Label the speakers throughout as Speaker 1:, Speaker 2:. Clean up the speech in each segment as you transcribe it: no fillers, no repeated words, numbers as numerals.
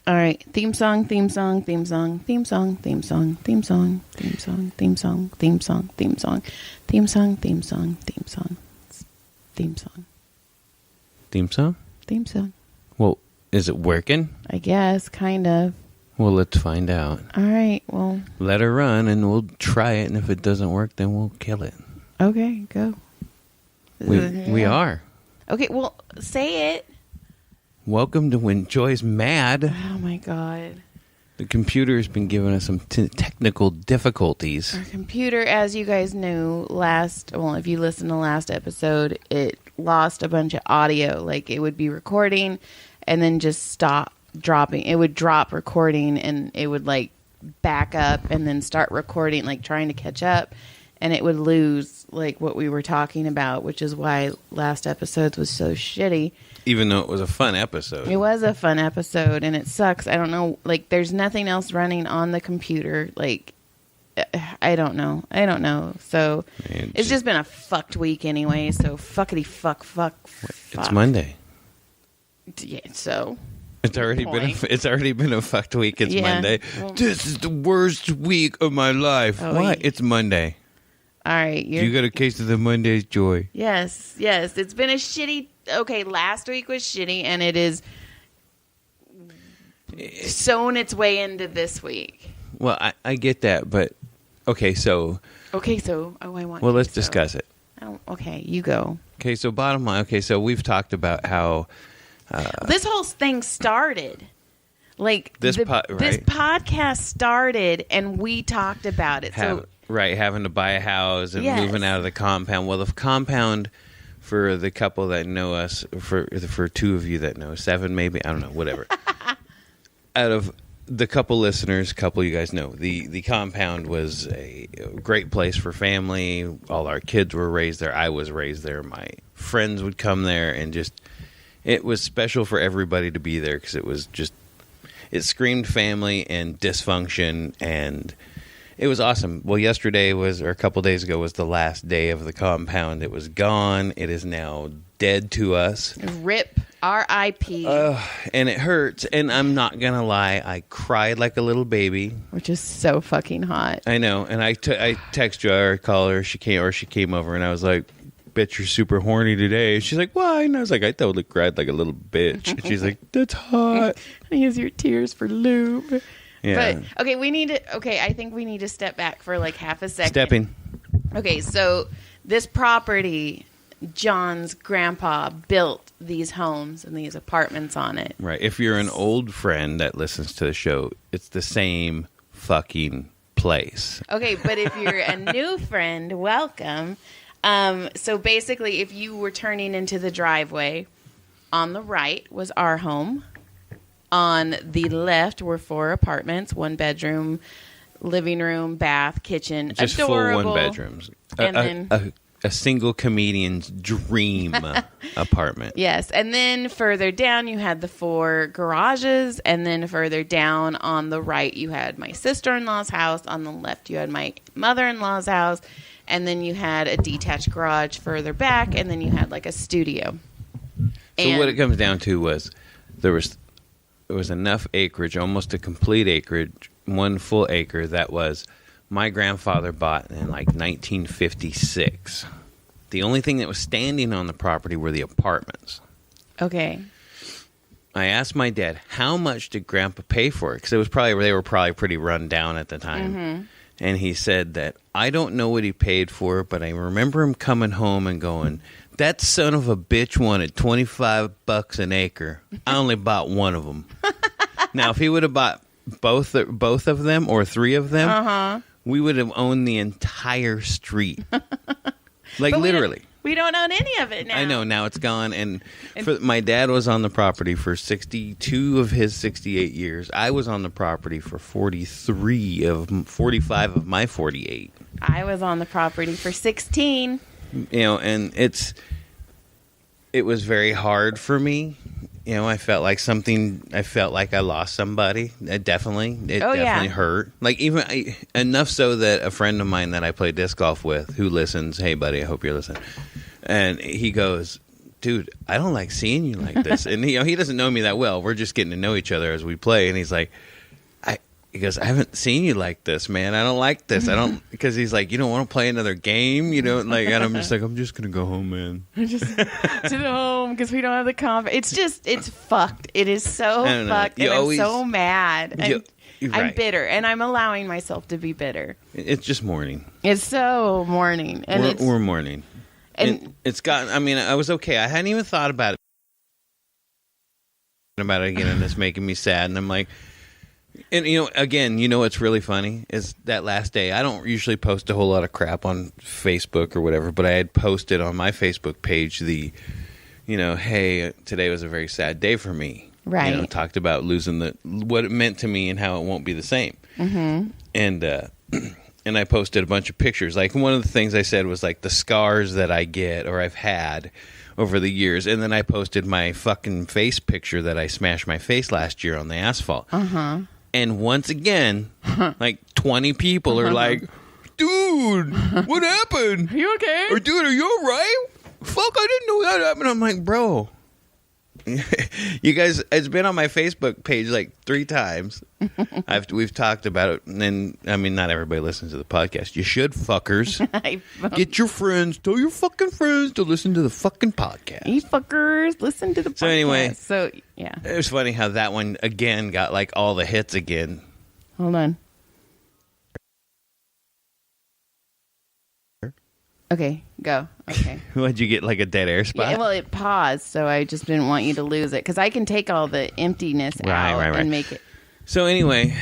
Speaker 1: All right. Theme song, theme song, theme song, theme song, theme song, theme song, theme song, theme song, theme song, theme song, theme song, theme song, theme song, theme song.
Speaker 2: Theme song?
Speaker 1: Theme song.
Speaker 2: Well, is it working?
Speaker 1: I guess, kind of.
Speaker 2: Well, let's find out.
Speaker 1: All right. Well.
Speaker 2: Let her run, and we'll try it, and if it doesn't work, then we'll kill it.
Speaker 1: Okay, go.
Speaker 2: We are.
Speaker 1: Okay, well, say it.
Speaker 2: Welcome to When Joy's Mad.
Speaker 1: Oh, my God.
Speaker 2: The computer has been giving us some technical difficulties.
Speaker 1: Our computer, as you guys knew if you listened to last episode, it lost a bunch of audio. Like, it would be recording and then just stop dropping. It would drop recording and it would, like, back up and then start recording, like, trying to catch up. And it would lose, like, what we were talking about, which is why last episode was so shitty.
Speaker 2: Even though it was a fun episode.
Speaker 1: It was a fun episode, and it sucks. I don't know. Like, there's nothing else running on the computer. Like, I don't know. So, it's just been a fucked week anyway. So, fuckity fuck.
Speaker 2: It's Monday.
Speaker 1: Yeah, so.
Speaker 2: It's already been a fucked week. It's Monday.
Speaker 1: Well,
Speaker 2: this is the worst week of my life. Why? It's Monday.
Speaker 1: All right.
Speaker 2: You got a case of the Monday's joy.
Speaker 1: Yes. It's been a shitty. Okay, last week was shitty, and it is sewn its way into this week.
Speaker 2: Well, I get that, but okay, so.
Speaker 1: I want.
Speaker 2: Well, let's discuss it.
Speaker 1: Okay, you go.
Speaker 2: Okay, so bottom line. Okay, so we've talked about how
Speaker 1: this whole thing started. Like this podcast started, and we talked about it.
Speaker 2: Having to buy a house and moving out of the compound. Well, the compound, for the couple that know us, for two of you that know, 7 maybe, I don't know, whatever. Out of the couple listeners, you guys know, the compound was a great place for family. All our kids were raised there. I was raised there. My friends would come there, and it was special for everybody to be there because it screamed family and dysfunction, and it was awesome. Well, a couple days ago was the last day of the compound. It was gone. It is now dead to us.
Speaker 1: RIP. R.I.P.
Speaker 2: And it hurts. And I'm not going to lie. I cried like a little baby.
Speaker 1: Which is so fucking hot.
Speaker 2: I know. And I text her or call her. She came over, and I was like, bitch, you're super horny today. She's like, why? And I was like, I totally cried like a little bitch. And she's like, that's hot.
Speaker 1: Use your tears for lube.
Speaker 2: Yeah.
Speaker 1: But, I think we need to step back for like half a second.
Speaker 2: Stepping.
Speaker 1: Okay, so this property, John's grandpa built these homes and these apartments on it.
Speaker 2: Right. If you're an old friend that listens to the show, it's the same fucking place.
Speaker 1: Okay, but if you're a new friend, welcome. So basically, if you were turning into the driveway, on the right was our home. On the left were 4 apartments, 1 bedroom, living room, bath, kitchen.
Speaker 2: Just
Speaker 1: adorable.
Speaker 2: full 1 bedrooms.
Speaker 1: And then
Speaker 2: a single comedian's dream apartment.
Speaker 1: Yes. And then further down, you had the 4 garages. And then further down on the right, you had my sister-in-law's house. On the left, you had my mother-in-law's house. And then you had a detached garage further back. And then you had like a studio.
Speaker 2: So what it comes down to was there was enough acreage, almost a complete acreage, 1 full acre that was my grandfather bought in like 1956. The only thing that was standing on the property were the apartments.
Speaker 1: Okay.
Speaker 2: I asked my dad, how much did Grandpa pay for it? Because they were probably pretty run down at the time. Mm-hmm. And he said that, I don't know what he paid for it, but I remember him coming home and going, that son of a bitch wanted $25 an acre. I only bought 1 of them. Now, if he would have bought both of them or 3 of them, we would have owned the entire street. Like, but literally.
Speaker 1: We don't own any of it now.
Speaker 2: I know. Now it's gone. And my dad was on the property for 62 of his 68 years. I was on the property for 45 of my 48.
Speaker 1: I was on the property for 16.
Speaker 2: And it was very hard for me. I felt like I lost somebody. It definitely hurt. Like enough so that a friend of mine that I play disc golf with, who listens, hey buddy, I hope you're listening. And he goes, dude, I don't like seeing you like this. And he doesn't know me that well. We're just getting to know each other as we play. And he's like, he goes, I haven't seen you like this, man. I don't like this. Because he's like, you don't want to play another game, and I'm just like, I'm just gonna go home, man.
Speaker 1: Just to the home because we don't have the comp. It's fucked. It is so fucked, and I'm so mad. I'm bitter, and I'm allowing myself to be bitter.
Speaker 2: It's just morning.
Speaker 1: It's so morning, and
Speaker 2: we're morning, and it's gotten. I mean, I was okay. I hadn't even thought about it again, and it's making me sad. And I'm like. And, again, what's really funny is that last day, I don't usually post a whole lot of crap on Facebook or whatever, but I had posted on my Facebook page hey, today was a very sad day for me.
Speaker 1: Right.
Speaker 2: Talked about losing what it meant to me and how it won't be the same.
Speaker 1: Mm-hmm.
Speaker 2: And I posted a bunch of pictures. Like, one of the things I said was, like, the scars that I get or I've had over the years. And then I posted my fucking face picture that I smashed my face last year on the asphalt.
Speaker 1: Uh-huh.
Speaker 2: And once again, like 20 people are like, dude, what happened?
Speaker 1: Are you okay?
Speaker 2: Or, dude, are you all right? Fuck, I didn't know that happened. I'm like, bro, you guys, it's been on my Facebook page like 3 times. We've talked about it. And, I mean, not everybody listens to the podcast. You should, fuckers. Get your friends. Tell your fucking friends to listen to the fucking podcast.
Speaker 1: You fuckers, listen to the podcast.
Speaker 2: So anyway.
Speaker 1: So, yeah.
Speaker 2: It was funny how that one, again, got like all the hits again.
Speaker 1: Hold on. Okay, go. Okay.
Speaker 2: What'd you get, like a dead air spot?
Speaker 1: Yeah, well, it paused, so I just didn't want you to lose it. Because I can take all the emptiness out and make it.
Speaker 2: So anyway,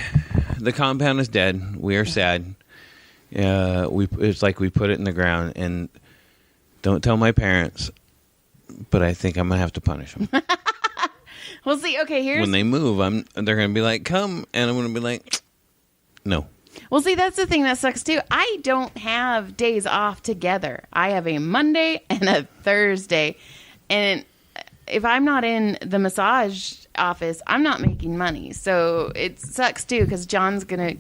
Speaker 2: the compound is dead. We are sad. It's like we put it in the ground. And don't tell my parents, but I think I'm going to have to punish them.
Speaker 1: Well, see, okay,
Speaker 2: when they move, they're going to be like, come. And I'm going to be like, no.
Speaker 1: Well, see, that's the thing that sucks, too. I don't have days off together. I have a Monday and a Thursday. And if I'm not in the massage office, I'm not making money. So it sucks, too, because John's going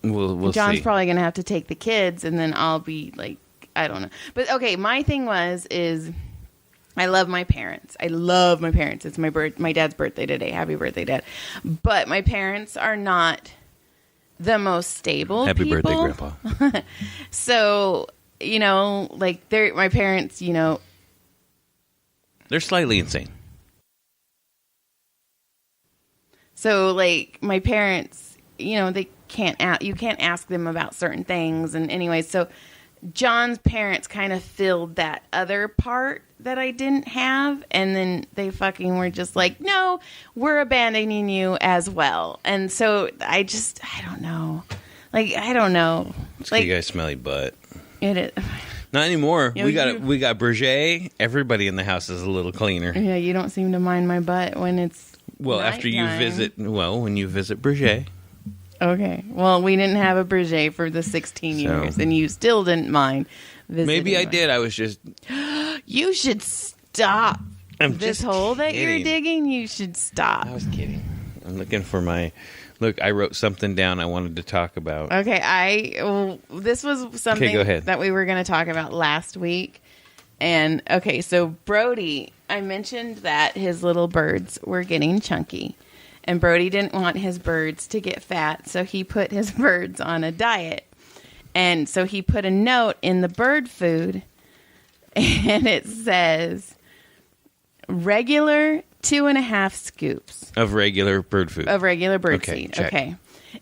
Speaker 1: to... John's probably going to have to take the kids, and then I'll be like, I don't know. But, okay, my thing is... I love my parents. It's my dad's birthday today. Happy birthday, Dad. But my parents are not the most stable
Speaker 2: Happy
Speaker 1: people.
Speaker 2: birthday, Grandpa.
Speaker 1: So, like my parents,
Speaker 2: they're slightly insane.
Speaker 1: So, like, my parents, they can't you can't ask them about certain things. And anyway, so John's parents kind of filled that other part that I didn't have, and then they fucking were just like, no, we're abandoning you as well. And so I don't know. Like, I don't know. Like,
Speaker 2: you guys smelly butt.
Speaker 1: It is.
Speaker 2: Not anymore. We got Berger. Everybody in the house is a little cleaner.
Speaker 1: Yeah, you don't seem to mind my butt when it's
Speaker 2: after you visit. Well, when you visit Berger.
Speaker 1: Okay. Well, we didn't have a Berger for the 16 years, and you still didn't mind visiting.
Speaker 2: Maybe I did. I was just...
Speaker 1: You should stop. This hole that you're digging, you should stop.
Speaker 2: I was kidding. I'm looking for my... Look, I wrote something down I wanted to talk about.
Speaker 1: Okay, this was something that we were going to talk about last week. And, okay, so Brody, I mentioned that his little birds were getting chunky. And Brody didn't want his birds to get fat, so he put his birds on a diet. And so he put a note in the bird food, and it says, regular 2.5 scoops.
Speaker 2: Of regular bird food.
Speaker 1: Of regular bird seed. Check. Okay.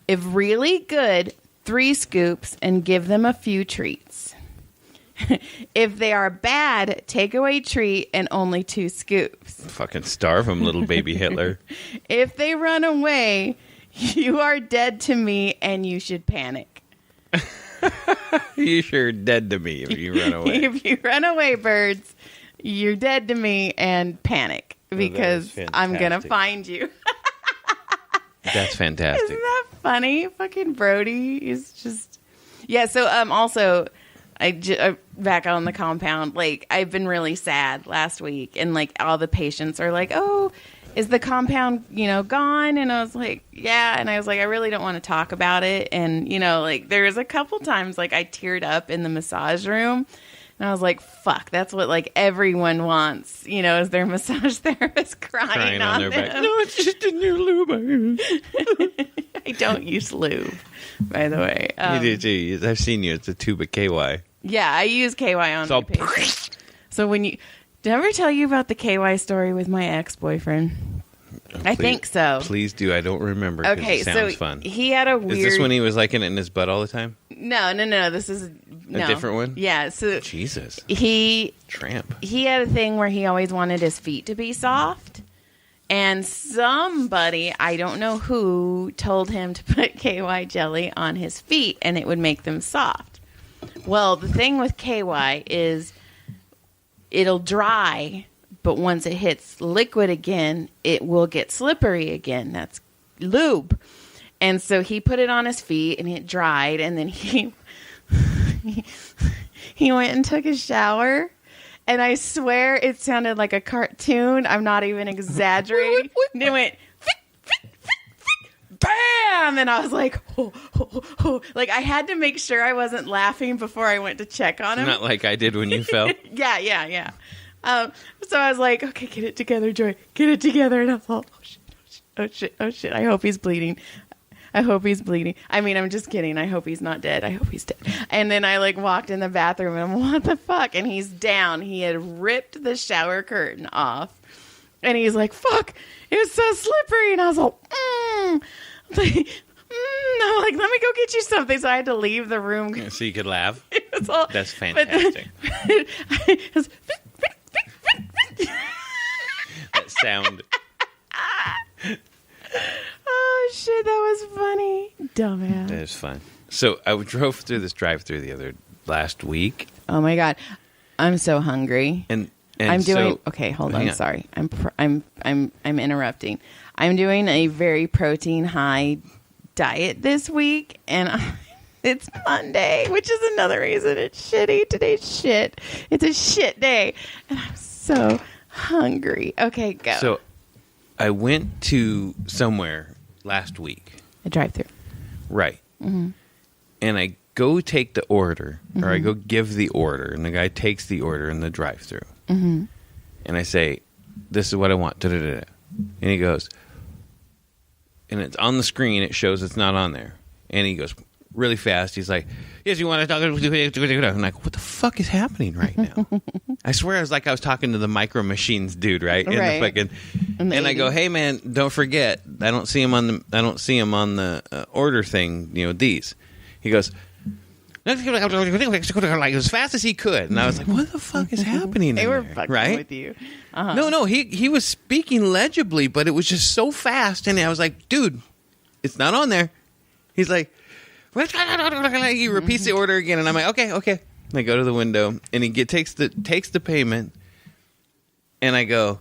Speaker 1: If really good, 3 scoops, and give them a few treats. If they are bad, take away treat and only 2 scoops.
Speaker 2: Fucking starve them, little baby Hitler.
Speaker 1: If they run away, you are dead to me and you should panic.
Speaker 2: You're sure dead to me if you run away.
Speaker 1: If you run away, birds, you're dead to me and panic because I'm going to find you.
Speaker 2: That's fantastic.
Speaker 1: Isn't that funny? Fucking Brody is just... Yeah, so also... back on the compound, like, I've been really sad last week, and like all the patients are like, oh, is the compound gone? And I was like, yeah. And I was like, I really don't want to talk about it. And like there was a couple times like I teared up in the massage room And I was like, fuck, that's what like everyone wants, is their massage therapist crying on their back.
Speaker 2: No, it's just a new lube.
Speaker 1: I don't use lube, by the way.
Speaker 2: You do too. I've seen you. It's a tube of KY.
Speaker 1: Yeah, I use KY on my patients. So did I ever tell you about the KY story with my ex-boyfriend? I think so.
Speaker 2: Please do. I don't remember.
Speaker 1: Okay,
Speaker 2: it sounds fun.
Speaker 1: He had a weird...
Speaker 2: Is this when he was like in his butt all the time?
Speaker 1: No. This is...
Speaker 2: A different one?
Speaker 1: Yeah. So
Speaker 2: Jesus.
Speaker 1: Tramp. He had a thing where he always wanted his feet to be soft. And somebody, I don't know who, told him to put KY jelly on his feet and it would make them soft. Well, the thing with KY is it'll dry, but once it hits liquid again, it will get slippery again. That's lube. And so he put it on his feet and it dried, and then he went and took a shower. And I swear it sounded like a cartoon. I'm not even exaggerating. And it went, bam! And I was like, like I had to make sure I wasn't laughing before I went to check on him.
Speaker 2: Not like I did when you fell.
Speaker 1: Yeah. So I was like, okay, get it together, Joy. Get it together. And I was like, oh shit. I hope he's bleeding. I mean, I'm just kidding. I hope he's not dead. I hope he's dead. And then I like walked in the bathroom and I'm, what the fuck? And he's down. He had ripped the shower curtain off. And he's like, fuck, it was so slippery. And I was like, I'm like, let me go get you something. So I had to leave the room.
Speaker 2: So you could laugh?
Speaker 1: All,
Speaker 2: that's fantastic. That sound.
Speaker 1: Oh, shit, that was funny. Dumbass.
Speaker 2: That is fun. So I drove through this drive-through last week.
Speaker 1: Oh, my God. I'm so hungry.
Speaker 2: And
Speaker 1: I'm doing... Okay, hold on. Sorry. I'm interrupting. I'm doing a very protein-high diet this week, and it's Monday, which is another reason it's shitty. Today's shit. It's a shit day, and I'm so hungry. Okay, go.
Speaker 2: So I went to somewhere last week.
Speaker 1: A drive-through.
Speaker 2: Right. Mm-hmm. And I go take the order, or I go give the order, and the guy takes the order in the drive-through. Mm-hmm. And I say, this is what I want. Da-da-da-da. And he goes, and it's on the screen, it shows it's not on there. And he goes really fast. He's like, yes, you want to talk? I'm like, what the fuck is happening right now? I swear I was talking to the Micro Machines dude, right? And I go, hey man, don't forget, I don't see him on the order thing, these. He goes, like as fast as he could, and I was like, what the fuck is happening?
Speaker 1: They were fucking with you.
Speaker 2: Uh-huh. No, he was speaking legibly, but it was just so fast, and I was like, dude, it's not on there. He's like, he repeats the order again, and I'm like, okay. And I go to the window, and he takes the payment, and I go,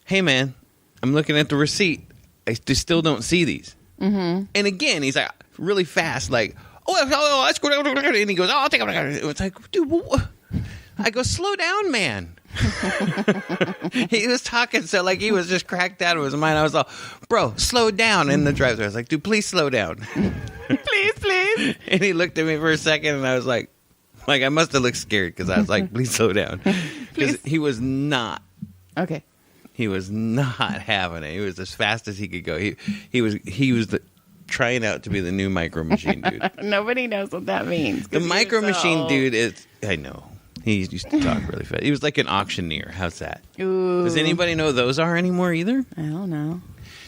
Speaker 2: hey man, I'm looking at the receipt. I still don't see these. Mm-hmm. And again, he's like really fast, like, oh, let's go down. And he goes, oh, I'll take it. It's like, dude, what? I go, slow down, man. He was talking so like he was just cracked out of his mind. I was like, bro, slow down in the drive-thru. I was like, dude, please slow down.
Speaker 1: please.
Speaker 2: And he looked at me for a second, and I was like I must have looked scared because I was like, please slow down. Because he was not.
Speaker 1: Okay.
Speaker 2: He was not having it. He was as fast as he could go. He was trying out to be the new Micro Machine dude.
Speaker 1: Nobody knows what that means.
Speaker 2: The Micro Machine dude is, I know. He used to talk really fast. He was like an auctioneer. How's that?
Speaker 1: Ooh.
Speaker 2: Does anybody know what those are anymore either?
Speaker 1: I don't know.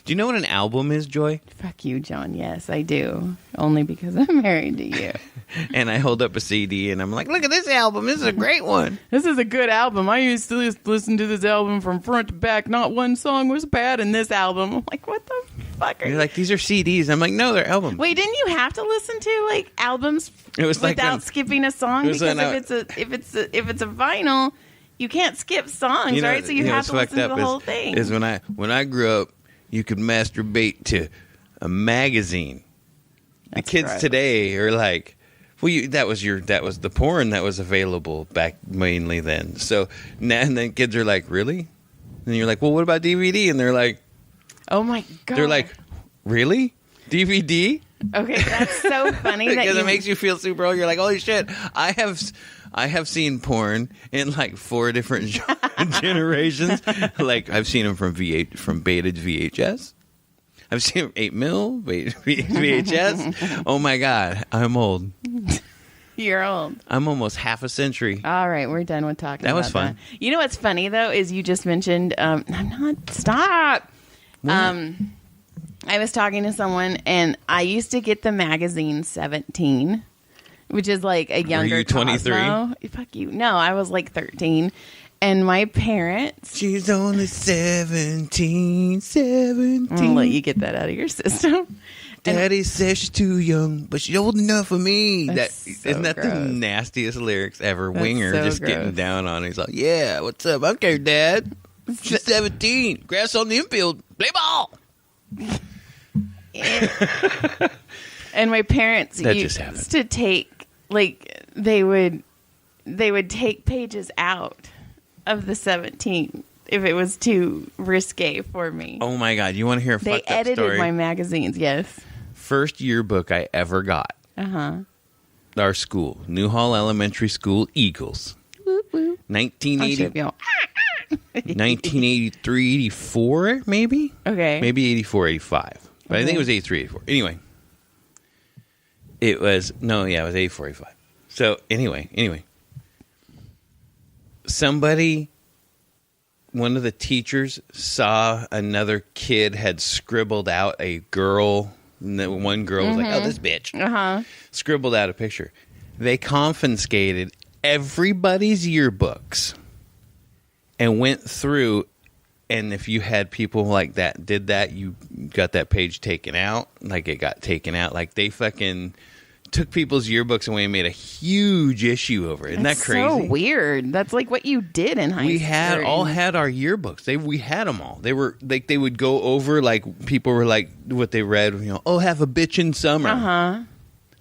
Speaker 2: Do you know what an album is, Joy?
Speaker 1: Fuck you, John. Yes, I do. Only because I'm married to you.
Speaker 2: And I hold up a CD and I'm like, look at this album. This is a great one.
Speaker 1: This is a good album. I used to listen to this album from front to back. Not one song was bad in this album. I'm like, what the fuck are
Speaker 2: You're like, these are CDs. I'm like, no, they're albums.
Speaker 1: Wait, didn't you have to listen to like albums without skipping a song? Because if it's a vinyl, you can't skip songs, right? So you have to listen to the whole thing.
Speaker 2: Is when I grew up, you could masturbate to a magazine. That's the kids today are like, well, that was the porn that was available back mainly then. So now and then kids are like, really? And you're like, well, what about DVD? And they're like,
Speaker 1: oh my God.
Speaker 2: They're like, really? DVD?
Speaker 1: Okay, that's so funny
Speaker 2: because it makes you feel super old. You're like, holy shit! I I have seen porn in like 4 different generations. Like I've seen them from beta to VHS. I've seen them 8mm VHS. Oh my God, I'm old.
Speaker 1: You're old.
Speaker 2: I'm almost half a century.
Speaker 1: All right, we're done with talking.
Speaker 2: That was fun.
Speaker 1: That. You know what's funny though is you just mentioned. I'm not. Stop. What? I was talking to someone, and I used to get the magazine 17, which is like a younger.
Speaker 2: Were you 23?
Speaker 1: Cosmo. Fuck you. No, I was like 13. And my parents...
Speaker 2: She's only 17.
Speaker 1: I'm going to let you get that out of your system.
Speaker 2: Daddy says she's too young, but she's old enough for me. Isn't that
Speaker 1: gross.
Speaker 2: The nastiest lyrics ever?
Speaker 1: That's
Speaker 2: Winger
Speaker 1: so
Speaker 2: just
Speaker 1: gross.
Speaker 2: getting down on it. He's like, yeah, what's up? Okay, Dad. She's 17. Grass on the infield. Play ball.
Speaker 1: And my parents
Speaker 2: That
Speaker 1: used
Speaker 2: just happened.
Speaker 1: to take, like, they would take pages out of the 17 if it was too risque for me.
Speaker 2: Oh my God, you want to hear a
Speaker 1: They
Speaker 2: fucked up
Speaker 1: edited
Speaker 2: story?
Speaker 1: my magazines, yes.
Speaker 2: First yearbook I ever got. Our school, Newhall Elementary School, Eagles.
Speaker 1: Woo, woo.
Speaker 2: 1983, 84, maybe?
Speaker 1: Okay.
Speaker 2: Maybe 84, 85. But I think it was 83, 84. Anyway. It was 84, 85. So anyway. One of the teachers saw another kid had scribbled out a girl. And the one girl was like, oh, this bitch. Scribbled out a picture. They confiscated everybody's yearbooks and went through. And if you had people like that did that, you got that page taken out. Like it got taken out. Like they fucking took people's yearbooks away and made a huge issue over it. Isn't that crazy?
Speaker 1: So weird. That's like what you did in high school.
Speaker 2: We had our yearbooks. We had them all. They were like they would go over like people were like what they read. Oh, have a bitchin' summer.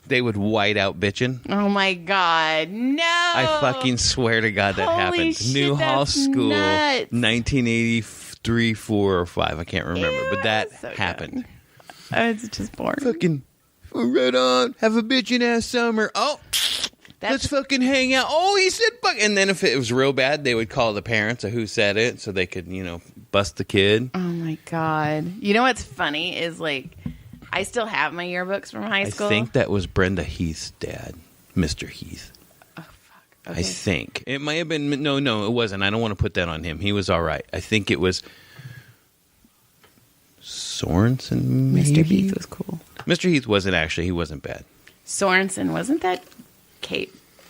Speaker 2: They would white out bitchin'.
Speaker 1: Oh my God, no!
Speaker 2: I fucking swear to God that
Speaker 1: Holy
Speaker 2: happened.
Speaker 1: shit,
Speaker 2: Newhall
Speaker 1: that's
Speaker 2: School,
Speaker 1: nuts.
Speaker 2: 1983, 4, or 5. I can't remember,
Speaker 1: Ew,
Speaker 2: but that
Speaker 1: so
Speaker 2: happened.
Speaker 1: It's just boring.
Speaker 2: Fucking right on. Have a bitchin' ass summer. Oh. Let's fucking hang out. Oh, he said fuck. And then if it was real bad, they would call the parents of who said it so they could, bust the kid.
Speaker 1: Oh my God. You know what's funny is like, I still have my yearbooks from high school.
Speaker 2: I think that was Brenda Heath's dad, Mr. Heath.
Speaker 1: Oh, fuck. Okay.
Speaker 2: I think. It might have been, no, it wasn't. I don't want to put that on him. He was all right. I think it was Sorensen, maybe?
Speaker 1: Mr. Heath was cool.
Speaker 2: Mr. Heath wasn't actually. He wasn't bad.
Speaker 1: Sorensen, wasn't that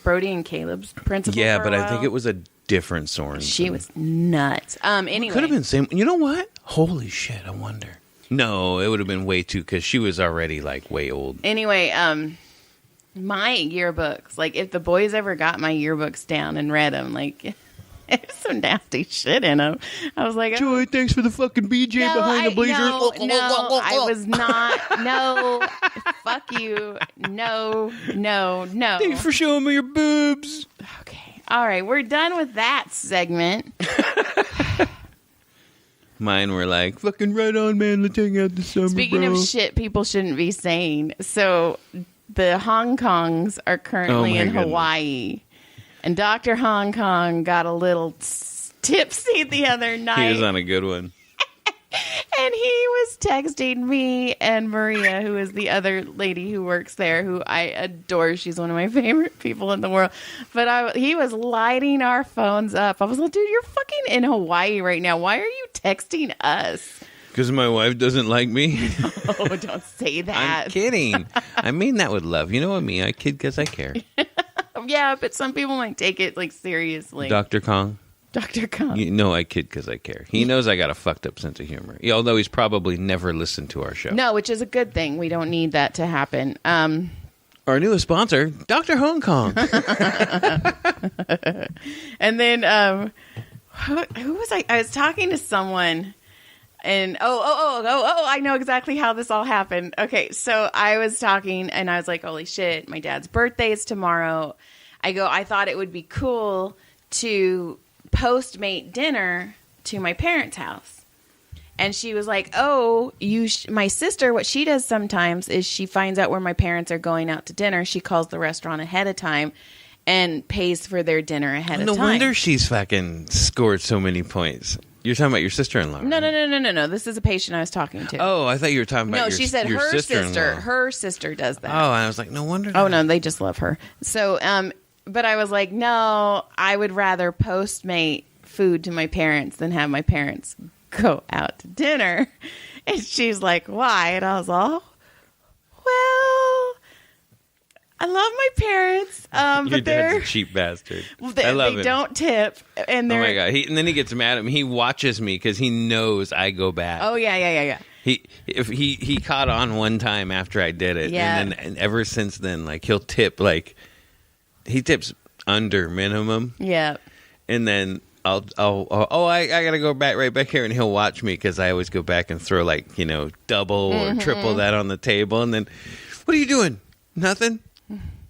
Speaker 1: Brody and Caleb's principal?
Speaker 2: Yeah,
Speaker 1: for
Speaker 2: but
Speaker 1: a
Speaker 2: I
Speaker 1: while?
Speaker 2: think it was a different Sorensen.
Speaker 1: She was nuts. Anyway.
Speaker 2: Could have been same. You know what? Holy shit, I wonder. No, it would have been way too, because she was already like way old.
Speaker 1: Anyway, my yearbooks, like if the boys ever got my yearbooks down and read them, like there's some nasty shit in them. I was like,
Speaker 2: Joy, thanks for the fucking BJ behind the bleachers.
Speaker 1: No, I was not. No, fuck you. No.
Speaker 2: Thanks for showing me your boobs.
Speaker 1: Okay. All right. We're done with that segment.
Speaker 2: Mine were like, fucking right on, man. Let's hang out this summer,
Speaker 1: Speaking
Speaker 2: bro.
Speaker 1: of shit people shouldn't be saying. So the Hong Kongs are currently in
Speaker 2: goodness.
Speaker 1: Hawaii. And Dr. Hong Kong got a little tipsy the other night.
Speaker 2: He was on a good one.
Speaker 1: And he was texting me and Maria, who is the other lady who works there, who I adore. She's one of my favorite people in the world. But he was lighting our phones up. I was like, dude, you're fucking in Hawaii right now. Why are you texting us?
Speaker 2: Because my wife doesn't like me.
Speaker 1: Oh, don't say that.
Speaker 2: I'm kidding. I mean that with love. You know what I mean? I kid because I care.
Speaker 1: Yeah, but some people might take it like seriously.
Speaker 2: Dr. Kong.
Speaker 1: Dr. Kong.
Speaker 2: You know I kid because I care. He knows I got a fucked up sense of humor. Although he's probably never listened to our show.
Speaker 1: No, which is a good thing. We don't need that to happen.
Speaker 2: Our newest sponsor, Dr. Hong Kong.
Speaker 1: And then who was I? I was talking to someone, and I know exactly how this all happened. Okay, so I was talking, and I was like, "Holy shit, my dad's birthday is tomorrow." I thought it would be cool to Postmate dinner to my parents' house. And she was like, oh, my sister, what she does sometimes is she finds out where my parents are going out to dinner. She calls the restaurant ahead of time and pays for their dinner ahead of time.
Speaker 2: No wonder she's fucking scored so many points. You're talking about your sister-in-law, right?
Speaker 1: No. This is a patient I was talking to.
Speaker 2: Oh, I thought you were talking about
Speaker 1: she said
Speaker 2: your
Speaker 1: her
Speaker 2: sister-in-law.
Speaker 1: Her sister does that.
Speaker 2: Oh, I was like, no wonder.
Speaker 1: Oh, no, they just love her. So, but I was like, no, I would rather Postmate food to my parents than have my parents go out to dinner. And she's like, why? And I was all, well, I love my parents,
Speaker 2: Your
Speaker 1: but they're
Speaker 2: dad's a cheap bastard. I love
Speaker 1: they
Speaker 2: him.
Speaker 1: don't tip, and
Speaker 2: Oh
Speaker 1: they're
Speaker 2: my god! And then he gets mad at me. He watches me because he knows I go back.
Speaker 1: oh yeah.
Speaker 2: He caught on one time after I did it,
Speaker 1: Yeah.
Speaker 2: and ever since then, like he'll tip he tips under minimum,
Speaker 1: Yeah.
Speaker 2: and then I gotta go right back here, and he'll watch me because I always go back and throw double or triple that on the table, and then what are you doing? Nothing.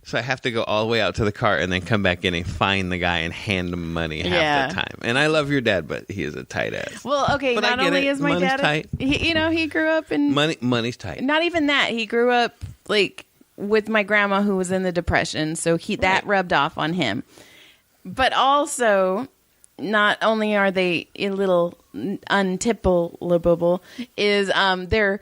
Speaker 2: So I have to go all the way out to the car and then come back in and find the guy and hand him money half the time. And I love your dad, but he is a tight ass.
Speaker 1: Well, okay.
Speaker 2: But
Speaker 1: not
Speaker 2: I get
Speaker 1: only
Speaker 2: it.
Speaker 1: is my
Speaker 2: Money's
Speaker 1: dad,
Speaker 2: tight.
Speaker 1: he grew up in
Speaker 2: Money's tight.
Speaker 1: Not even that. He grew up with my grandma who was in the Depression, so that rubbed off on him. But also, not only are they a little untippable, is they're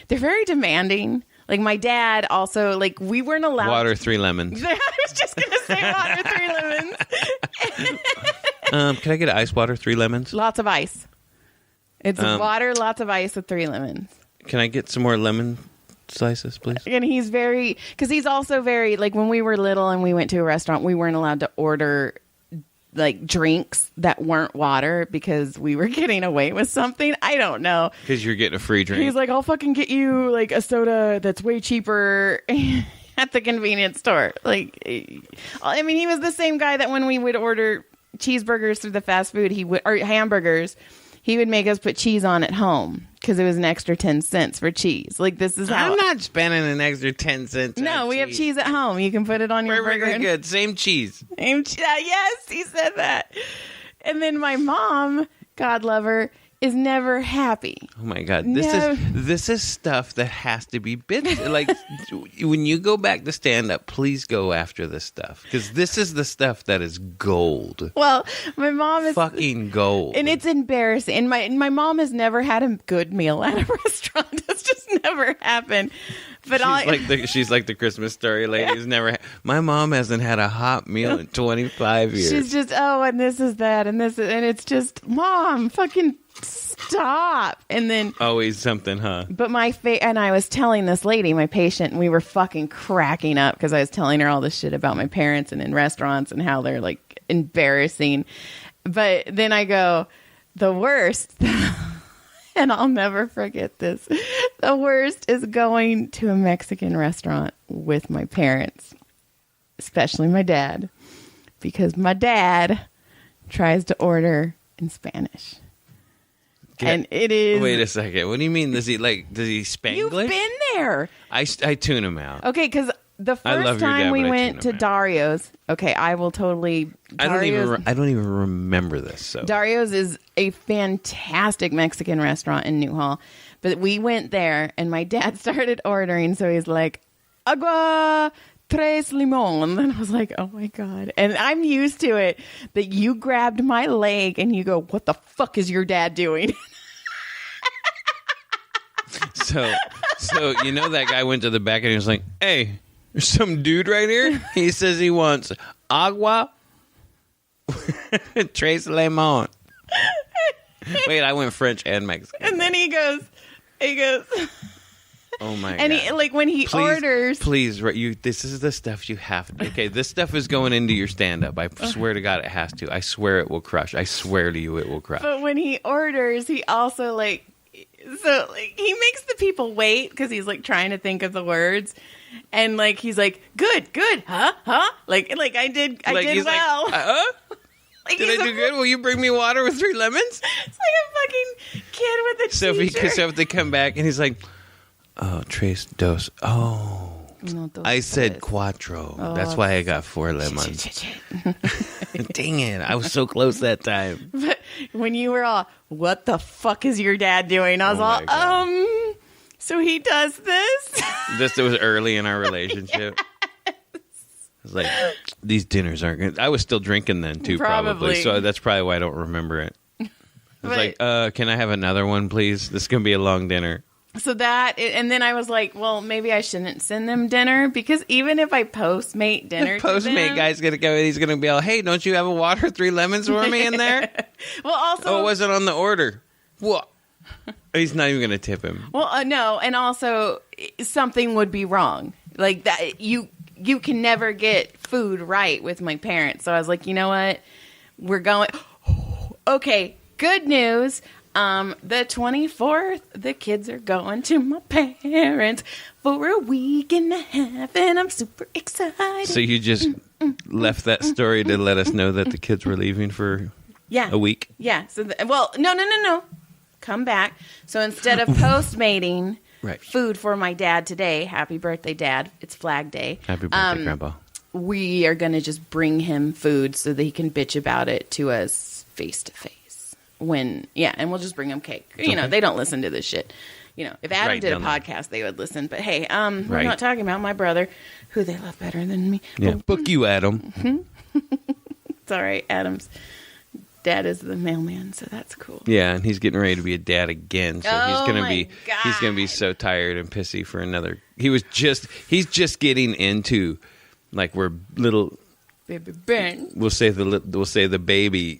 Speaker 1: very demanding. Like my dad also, we weren't allowed
Speaker 2: Water 3 lemons.
Speaker 1: I was just gonna say water 3 lemons.
Speaker 2: Can I get ice water 3 lemons?
Speaker 1: Lots of ice. It's water, lots of ice with 3 lemons.
Speaker 2: Can I get some more lemon slices, please?
Speaker 1: And he's also very, when we were little and we went to a restaurant, we weren't allowed to order drinks that weren't water because we were getting away with something. I don't know.
Speaker 2: Because you're getting a free drink.
Speaker 1: He's like, I'll fucking get you a soda that's way cheaper at the convenience store. I mean, he was the same guy that when we would order cheeseburgers through the fast food, or hamburgers, he would make us put cheese on at home because it was an extra 10 cents for cheese. This is how
Speaker 2: I'm not spending an extra 10 cents.
Speaker 1: No, we have cheese at home. You can put it on your burger.
Speaker 2: Very good. Same cheese.
Speaker 1: Yes, he said that. And then my mom, God love her, is never happy.
Speaker 2: Oh my god, this is stuff that has to be bitten. When you go back to stand up, please go after this stuff because this is the stuff that is gold.
Speaker 1: Well, my mom is
Speaker 2: fucking gold,
Speaker 1: and it's embarrassing. And my mom has never had a good meal at a restaurant. That's just never happened. But
Speaker 2: she's like the Christmas Story lady who's never. My mom hasn't had a hot meal in 25 years.
Speaker 1: She's just and this is that and this is, and it's just Mom, fucking stop. And then
Speaker 2: always something, huh?
Speaker 1: But and I was telling this lady, my patient, and we were fucking cracking up because I was telling her all this shit about my parents and in restaurants and how they're embarrassing. But then I go, the worst. And I'll never forget this. The worst is going to a Mexican restaurant with my parents, especially my dad, because my dad tries to order in Spanish. And it is...
Speaker 2: Wait a second. What do you mean? Does he Spanglish?
Speaker 1: You've been there.
Speaker 2: I tune him out.
Speaker 1: Okay, because the first time we went to Dario's, I will totally...
Speaker 2: I don't even remember this. So
Speaker 1: Dario's is a fantastic Mexican restaurant in Newhall. But we went there, and my dad started ordering, so he's like, agua... tres limon. And I was like, oh my God. And I'm used to it that you grabbed my leg and you go, what the fuck is your dad doing?
Speaker 2: So that guy went to the back and he was like, hey, there's some dude right here. He says he wants agua tres limon. Wait, I went French and Mexican.
Speaker 1: And then he goes,
Speaker 2: oh my god!
Speaker 1: And he, when he orders,
Speaker 2: please, this is the stuff you have to. Okay, this stuff is going into your stand-up. I swear to God, it has to. I swear it will crush. I swear to you, it will crush.
Speaker 1: But when he orders, he also he makes the people wait because he's trying to think of the words, and he's like, good, huh? I did well.
Speaker 2: Did I do good? Will you bring me water with 3 lemons?
Speaker 1: It's like a fucking kid with a t-shirt.
Speaker 2: So if they come back and he's like, oh, tres dos. Oh,
Speaker 1: no,
Speaker 2: I said cuatro.
Speaker 1: Oh,
Speaker 2: that's why I got 4 lemons. Dang it. I was so close that time.
Speaker 1: But when you were all, what the fuck is your dad doing? I was so he does this?
Speaker 2: This was early in our relationship. Yes. I was like, these dinners aren't good. I was still drinking then too, probably. So that's probably why I don't remember it. I was like, can I have another one, please? This is going to be a long dinner.
Speaker 1: So and then I was like, well, maybe I shouldn't send them dinner, because even if I Postmate dinner
Speaker 2: the Postmate guy's going to go, he's going to be all, hey, don't you have a water, 3 lemons for me in there?
Speaker 1: Well, also...
Speaker 2: Oh, it wasn't on the order. What? He's not even going to tip him.
Speaker 1: Well, no, and also something would be wrong. Like that, you can never get food right with my parents. So I was like, you know what? We're going... Okay, good news. The 24th, the kids are going to my parents for a week and a half, and I'm super excited.
Speaker 2: So you just left that story to let us know that the kids were leaving for a week?
Speaker 1: Yeah. So, no. Come back. So instead of Postmating food for my dad today, happy birthday, Dad. It's Flag Day.
Speaker 2: Happy birthday, Grandpa.
Speaker 1: We are going to just bring him food so that he can bitch about it to us face to face. And we'll just bring them cake. You know, they don't listen to this shit. You know, if Adam did a podcast, they would listen. But hey, we're not talking about my brother, who they love better than me.
Speaker 2: Yeah, book you, Adam.
Speaker 1: It's all right. Adam's dad is the mailman, so that's cool.
Speaker 2: Yeah, and he's getting ready to be a dad again. So he's gonna be so tired and pissy for another. He's just getting into, like, we're little.
Speaker 1: Baby Ben.
Speaker 2: We'll say the baby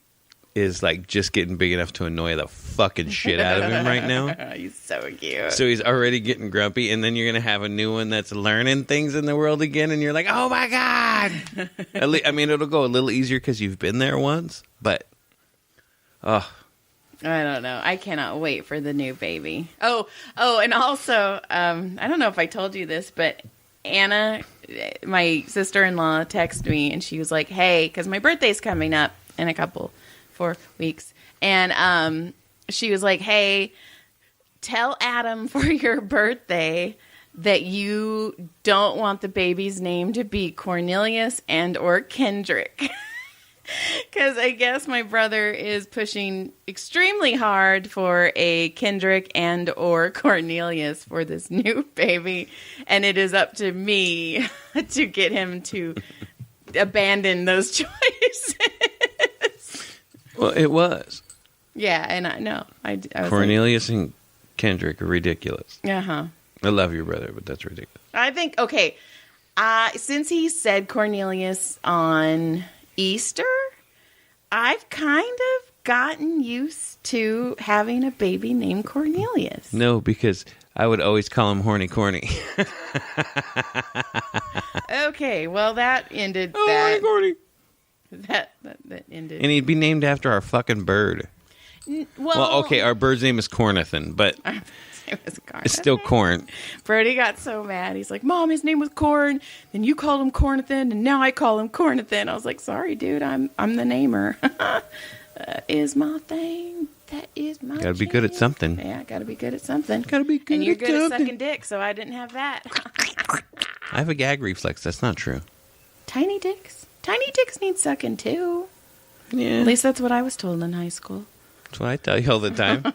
Speaker 2: is like just getting big enough to annoy the fucking shit out of him right now.
Speaker 1: He's so cute.
Speaker 2: So he's already getting grumpy, and then you're going to have a new one that's learning things in the world again, and you're like, oh my God. I mean, it'll go a little easier because you've been there once, but,
Speaker 1: I don't know. I cannot wait for the new baby. Oh, and also, I don't know if I told you this, but Anna, my sister-in-law, texted me, and she was like, hey, because my birthday's coming up in a couple 4 weeks. And she was like, hey, tell Adam for your birthday that you don't want the baby's name to be Cornelius and or Kendrick. Because I guess my brother is pushing extremely hard for a Kendrick and or Cornelius for this new baby. And it is up to me to get him to abandon those choices.
Speaker 2: Well, it was.
Speaker 1: Yeah, and I know. I was
Speaker 2: Cornelius and Kendrick are ridiculous.
Speaker 1: Uh-huh.
Speaker 2: I love your brother, but that's ridiculous.
Speaker 1: I think, okay, since he said Cornelius on Easter, I've kind of gotten used to having a baby named Cornelius.
Speaker 2: No, because I would always call him Horny Corny.
Speaker 1: Okay, well, that ended
Speaker 2: Horny Corny.
Speaker 1: That ended.
Speaker 2: And he'd be named after our fucking bird. Well, okay, our bird's name is Cornathan, but it's still corn.
Speaker 1: Brody got so mad. He's like, Mom, his name was Corn. Then you called him Cornathan, and now I call him Cornathan. I was like, sorry, dude, I'm the namer. That is my thing. That is my
Speaker 2: Gotta be good at something.
Speaker 1: Yeah, gotta be good at something.
Speaker 2: Gotta be good at something.
Speaker 1: And you're good at sucking dick, so I didn't have that.
Speaker 2: I have a gag reflex. That's not true.
Speaker 1: Tiny dicks? Tiny dicks need sucking, too.
Speaker 2: Yeah.
Speaker 1: At least that's what I was told in high school.
Speaker 2: That's what I tell you all the time.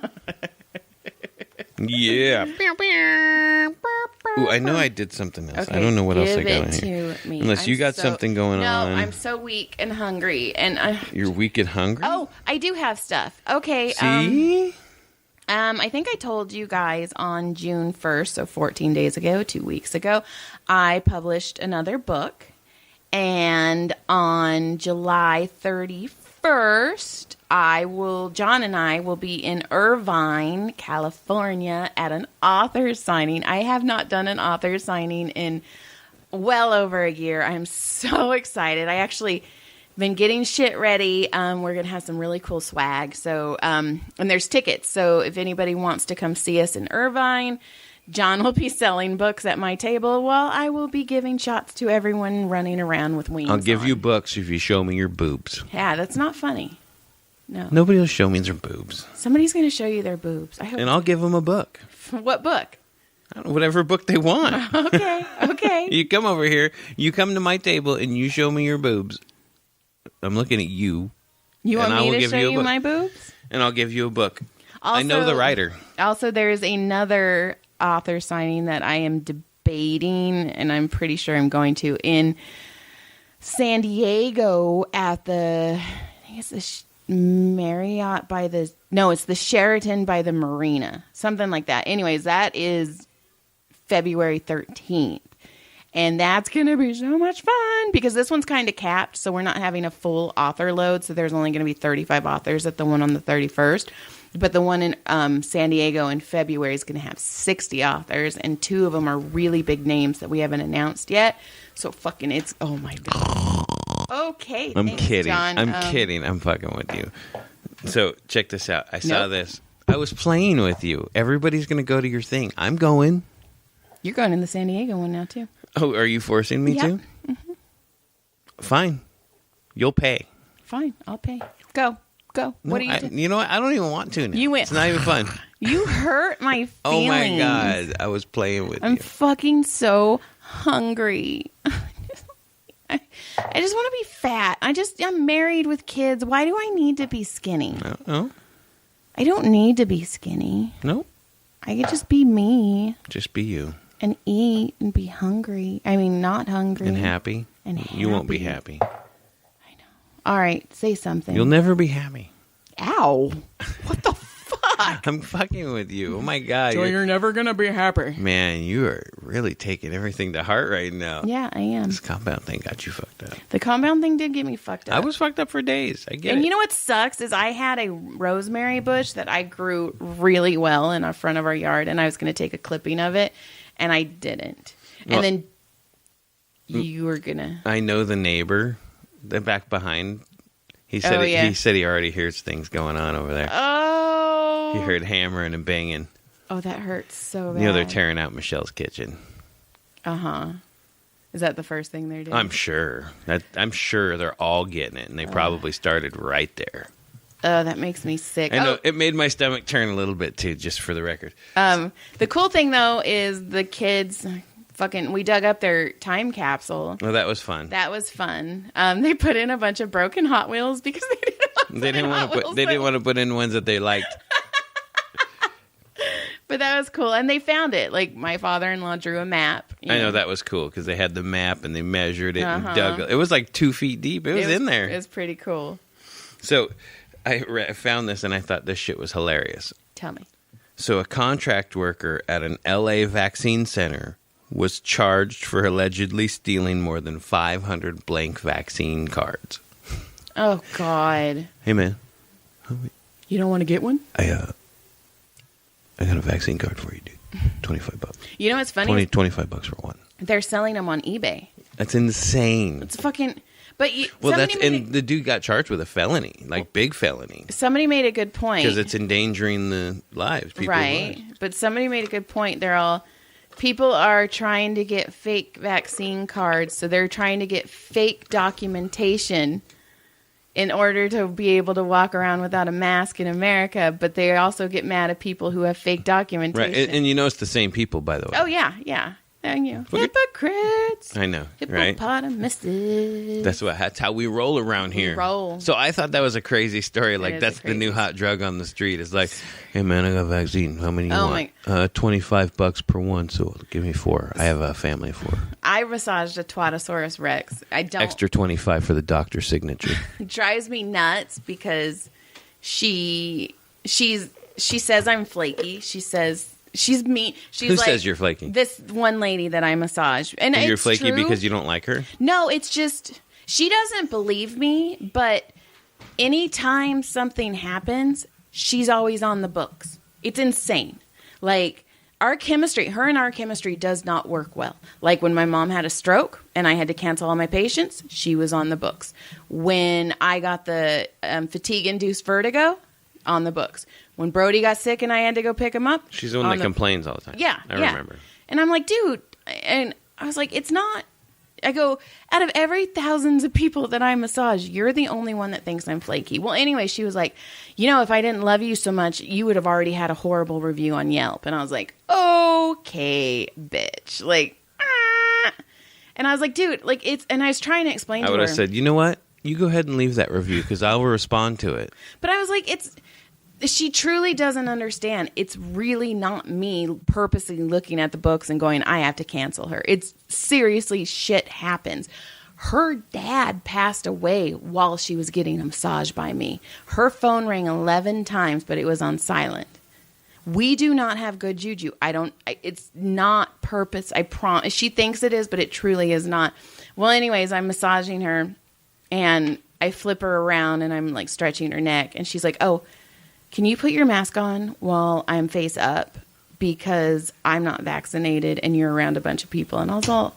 Speaker 2: Yeah. Ooh, I know I did something else.
Speaker 1: Okay,
Speaker 2: I don't know what else I got
Speaker 1: give
Speaker 2: in
Speaker 1: it
Speaker 2: here.
Speaker 1: to me.
Speaker 2: Unless you got something going on.
Speaker 1: No, I'm so weak and hungry. And
Speaker 2: You're weak and hungry?
Speaker 1: Oh, I do have stuff. Okay.
Speaker 2: See?
Speaker 1: I think I told you guys on June 1st, so 14 days ago, 2 weeks ago, I published another book. And on July 31st, John and I will be in Irvine, California at an author signing. I have not done an author signing in well over a year. I'm so excited. I actually been getting shit ready. We're going to have some really cool swag. So, and there's tickets. So if anybody wants to come see us in Irvine, John will be selling books at my table while I will be giving shots to everyone running around with wings
Speaker 2: I'll give
Speaker 1: on.
Speaker 2: you books if you show me your boobs.
Speaker 1: Yeah, that's not funny. No.
Speaker 2: Nobody will show me their boobs.
Speaker 1: Somebody's going to show you their boobs. I hope.
Speaker 2: And I'll give them a book.
Speaker 1: What book?
Speaker 2: I don't know, whatever book they want.
Speaker 1: Okay.
Speaker 2: You come over here, you come to my table, and you show me your boobs. I'm looking at you.
Speaker 1: You want me to show you my boobs?
Speaker 2: And I'll give you a book.
Speaker 1: Also,
Speaker 2: I know the writer.
Speaker 1: Also, there's another author signing that I am debating, and I'm pretty sure I'm going to, in San Diego at the, I think it's the Marriott by the, no, it's the Sheraton by the Marina. Something like that. Anyways, that is February 13th. And that's going to be so much fun because this one's kind of capped. So we're not having a full author load. So there's only going to be 35 authors at the one on the 31st. But the one in San Diego in February is going to have 60 authors. And 2 of them are really big names that we haven't announced yet. So fucking it's, oh my God. Okay.
Speaker 2: I'm
Speaker 1: thanks,
Speaker 2: kidding.
Speaker 1: John.
Speaker 2: I'm kidding. I'm fucking with you. So check this out. I saw this. I was playing with you. Everybody's going to go to your thing. I'm going.
Speaker 1: You're going in the San Diego one now too.
Speaker 2: Oh, are you forcing me to?
Speaker 1: Mm-hmm.
Speaker 2: Fine. You'll pay.
Speaker 1: Fine. I'll pay. Go. What are you doing?
Speaker 2: You know what? I don't even want to now.
Speaker 1: You went.
Speaker 2: It's not even fun.
Speaker 1: You hurt my feelings.
Speaker 2: Oh my God. I was playing with you.
Speaker 1: I'm fucking so hungry. I just want to be fat. I'm married with kids. Why do I need to be skinny?
Speaker 2: No.
Speaker 1: I don't need to be skinny.
Speaker 2: No.
Speaker 1: I could just be me.
Speaker 2: Just be you.
Speaker 1: And eat and be hungry. I mean, not hungry.
Speaker 2: And happy.
Speaker 1: And happy.
Speaker 2: You won't be happy.
Speaker 1: I know. All right. Say something.
Speaker 2: You'll never be happy.
Speaker 1: Ow. What the fuck?
Speaker 2: I'm fucking with you. Oh my God.
Speaker 1: So you're never going to be happy.
Speaker 2: Man, you are really taking everything to heart right now.
Speaker 1: Yeah, I am.
Speaker 2: This compound thing got you fucked up.
Speaker 1: The compound thing did get me fucked up.
Speaker 2: I was fucked up for days. I get it.
Speaker 1: And you know what sucks is I had a rosemary bush that I grew really well in the front of our yard, and I was going to take a clipping of it, and I didn't. And then you were going to...
Speaker 2: I know the neighbor, the back behind. He said he said he already hears things going on over there.
Speaker 1: Oh.
Speaker 2: He heard hammering and banging.
Speaker 1: Oh, that hurts so bad.
Speaker 2: You know they're tearing out Michelle's kitchen.
Speaker 1: Uh-huh. Is that the first thing they're doing?
Speaker 2: I'm sure. I'm sure they're all getting it, and they probably started right there.
Speaker 1: Oh, that makes me sick.
Speaker 2: I know. It made my stomach turn a little bit, too, just for the record.
Speaker 1: The cool thing, though, is the kids... we dug up their time capsule.
Speaker 2: Oh, that was fun.
Speaker 1: That was fun. They put in a bunch of broken Hot Wheels because they didn't
Speaker 2: want to put in ones that they liked.
Speaker 1: But that was cool. And they found it. Like, my father-in-law drew a map.
Speaker 2: I know that was cool because they had the map and they measured it and dug it. It was like 2 feet deep. It was in there.
Speaker 1: It was pretty cool.
Speaker 2: So I found this and I thought this shit was hilarious.
Speaker 1: Tell me.
Speaker 2: So a contract worker at an LA vaccine center was charged for allegedly stealing more than 500 blank vaccine cards.
Speaker 1: Oh, God.
Speaker 2: Hey, man.
Speaker 1: You don't want to get one?
Speaker 2: I got a vaccine card for you, dude. $25.
Speaker 1: You know what's funny?
Speaker 2: $25 for one.
Speaker 1: They're selling them on eBay.
Speaker 2: That's insane.
Speaker 1: It's fucking... But
Speaker 2: the dude got charged with a felony, like big felony.
Speaker 1: Somebody made a good point.
Speaker 2: Because it's endangering the lives.
Speaker 1: Right.
Speaker 2: Lives.
Speaker 1: But somebody made a good point. People are trying to get fake vaccine cards, so they're trying to get fake documentation in order to be able to walk around without a mask in America, but they also get mad at people who have fake documentation.
Speaker 2: Right, and you know it's the same people, by the way.
Speaker 1: Oh, yeah. And hypocrites.
Speaker 2: I know, right?
Speaker 1: Hippopotamuses.
Speaker 2: That's how we roll around here. So I thought that was a crazy story. Like, that's the new hot drug on the street. It's like, hey, man, I got a vaccine. How many you want? $25 per one, so give me 4. I have a family of 4. I
Speaker 1: massaged a Twatosaurus Rex.
Speaker 2: Extra 25 for the doctor's signature.
Speaker 1: It drives me nuts because she says I'm flaky. She says... She's mean. Who
Speaker 2: says you're flaky?
Speaker 1: This one lady that I massage. And
Speaker 2: you're flaky because you don't like her?
Speaker 1: No, it's just she doesn't believe me, but anytime something happens, she's always on the books. It's insane. Like, her and our chemistry does not work well. Like, when my mom had a stroke and I had to cancel all my patients, she was on the books. When I got the fatigue-induced vertigo, on the books. When Brody got sick and I had to go pick him up.
Speaker 2: She's the one that complains all the time.
Speaker 1: Yeah.
Speaker 2: I remember.
Speaker 1: And I'm like, dude, and I was like, it's not, I go, out of every thousands of people that I massage, you're the only one that thinks I'm flaky. Well, anyway, she was like, if I didn't love you so much, you would have already had a horrible review on Yelp. And I was like, okay, bitch. Like, And I was like, dude, and I was trying to explain to her.
Speaker 2: I would have said, you know what? You go ahead and leave that review because I will respond to it.
Speaker 1: But I was like, she truly doesn't understand. It's really not me purposely looking at the books and going, I have to cancel her. It's seriously, shit happens. Her dad passed away while she was getting a massage by me. Her phone rang 11 times, but it was on silent. We do not have good juju. It's not purpose. I promise. She thinks it is, but it truly is not. Well, anyways, I'm massaging her and I flip her around and I'm like stretching her neck. And she's like, oh, can you put your mask on while I'm face up? Because I'm not vaccinated and you're around a bunch of people. And I was all,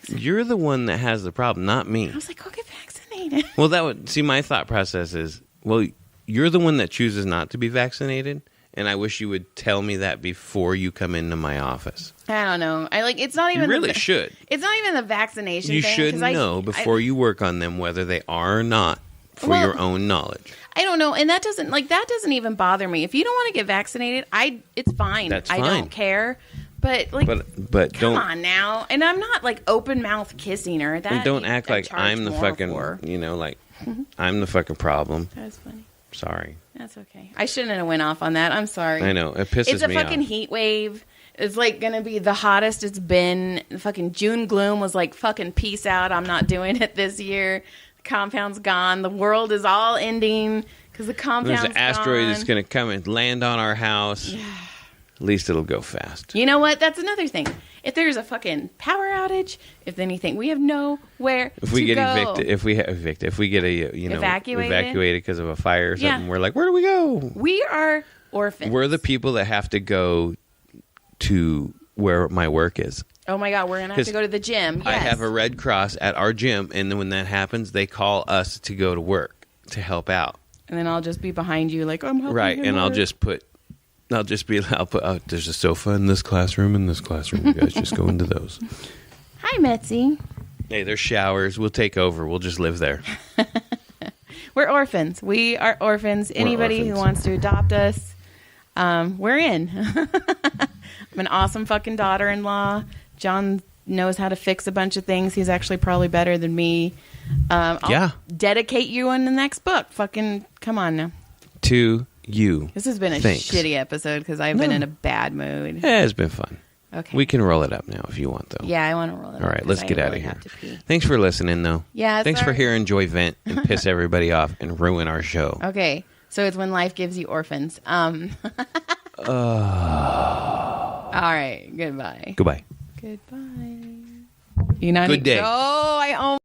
Speaker 2: you're the one that has the problem, not me.
Speaker 1: I was like, go get vaccinated.
Speaker 2: Well, my thought process is, well, you're the one that chooses not to be vaccinated, and I wish you would tell me that before you come into my office.
Speaker 1: I don't know. It's not even.
Speaker 2: You really should.
Speaker 1: It's not even the vaccination
Speaker 2: you
Speaker 1: thing.
Speaker 2: You should know before you work on them whether they are or not for your own knowledge.
Speaker 1: I don't know, and that doesn't even bother me. If you don't want to get vaccinated, it's fine.
Speaker 2: That's fine.
Speaker 1: I don't care. But
Speaker 2: but
Speaker 1: come on now, and I'm not like open mouth kissing her. That
Speaker 2: don't act like I'm the fucking I'm the fucking problem.
Speaker 1: That was funny.
Speaker 2: Sorry.
Speaker 1: That's okay. I shouldn't have went off on that. I'm sorry.
Speaker 2: I know it pisses me off.
Speaker 1: It's a fucking heat wave. It's like gonna be the hottest it's been. The fucking June gloom was like fucking peace out. I'm not doing it this year. The compound's gone. The world is all ending because the compound's gone.
Speaker 2: There's an asteroid that's gonna come and land on our house. At least it'll go fast.
Speaker 1: You know what? That's another thing. If there's a fucking power outage, if anything, we have nowhere
Speaker 2: to go. If we get evacuated because of a fire or something, we're like, where do we go?
Speaker 1: We are orphans.
Speaker 2: We're the people that have to go to where my work is.
Speaker 1: Oh my God, we're gonna have to go to the gym. Yes.
Speaker 2: I have a Red Cross at our gym, and then when that happens, they call us to go to work to help out.
Speaker 1: And then I'll just be behind you, like I'm helping.
Speaker 2: Right, and
Speaker 1: work.
Speaker 2: I'll put, there's a sofa in this classroom, You guys just go into those.
Speaker 1: Hi, Metzi.
Speaker 2: Hey, there's showers. We'll take over. We'll just live there.
Speaker 1: We're orphans. We are orphans. Anybody who wants to adopt us, we're in. I'm an awesome fucking daughter-in-law. John knows how to fix a bunch of things. He's actually probably better than me. I'll dedicate you in the next book. Fucking come on now.
Speaker 2: To you.
Speaker 1: This has been a shitty episode because I've been in a bad mood.
Speaker 2: Yeah, it's been fun.
Speaker 1: Okay.
Speaker 2: We can roll it up now if you want, though.
Speaker 1: Yeah, I want to roll it up.
Speaker 2: All right, let's get out of here. Thanks for listening, though.
Speaker 1: Yeah,
Speaker 2: thanks for hearing Joy vent and piss everybody off and ruin our show.
Speaker 1: Okay, so it's when life gives you orphans. All right, goodbye.
Speaker 2: Goodbye.
Speaker 1: Goodbye. Good day.
Speaker 2: Oh,
Speaker 1: I almost.